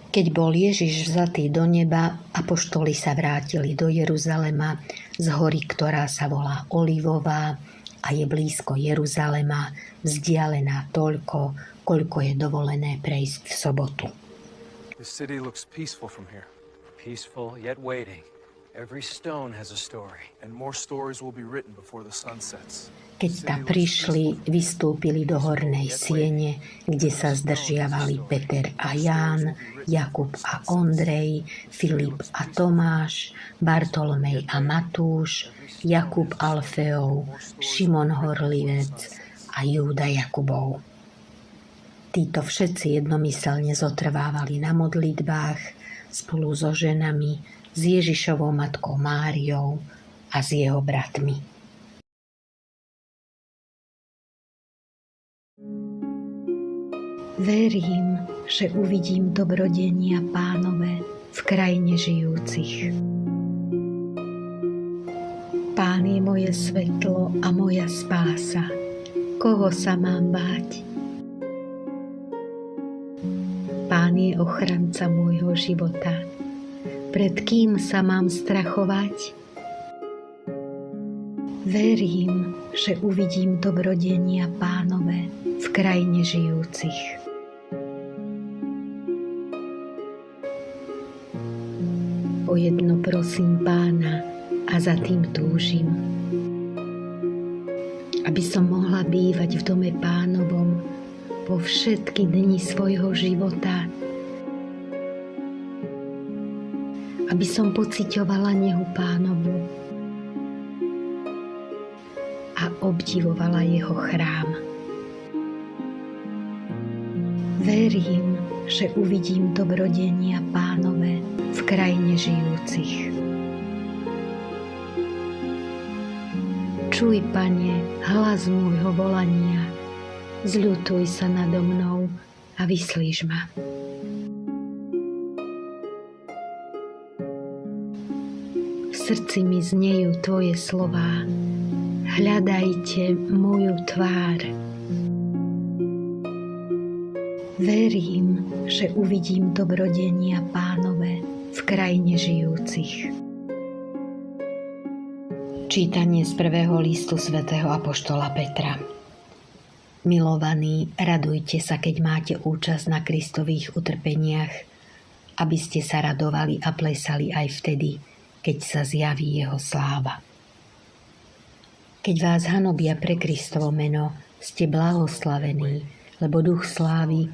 Keď bol Ježiš vzatý do neba, apoštoli sa vrátili do Jeruzalema z hory, ktorá sa volá Olivová a je blízko Jeruzalema, vzdialená toľko, koľko je dovolené prejsť v sobotu. The city looks peaceful from here. Peaceful yet waiting. Every stone has a story. And more stories will be written before the sun sets. Keď tam prišli, vystúpili do hornej siene, kde sa zdržiavali Peter a Ján, Jakub a Ondrej, Filip a Tomáš, Bartolomej a Matúš, Jakub Alfeov, Šimon Horlivec a Júda Jakubov. Títo všetci jednomyselne zotrvávali na modlitbách spolu so ženami, s Ježišovou matkou Máriou a s jeho bratmi. Verím, že uvidím dobrodenia Pánové v krajine žijúcich. Pán je moje svetlo a moja spása. Koho sa mám báť? Pán je ochranca môjho života. Pred kým sa mám strachovať? Verím, že uvidím dobrodenia Pánové v krajine žijúcich. O jedno prosím Pána a za tým túžim, aby som mohla bývať v dome Pánovom po všetky dni svojho života, aby som pociťovala nehu Pánovu a obdivovala jeho chrám. Verím, že uvidím dobrodenia Pánové v krajine žijúcich. Čuj, Pane, hlas môjho volania, zľutuj sa nado mnou a vyslíš ma. V srdci mi znejú tvoje slová, hľadajte moju tvár. Verím, že uvidím dobrodenia Pánové v krajine žijúcich. Čítanie z prvého listu svätého apoštola Petra. Milovaní, radujte sa, keď máte účasť na Kristových utrpeniach, aby ste sa radovali a plesali aj vtedy, keď sa zjaví jeho sláva. Keď vás hanobia pre Kristovo meno, ste blahoslavení, lebo duch slávy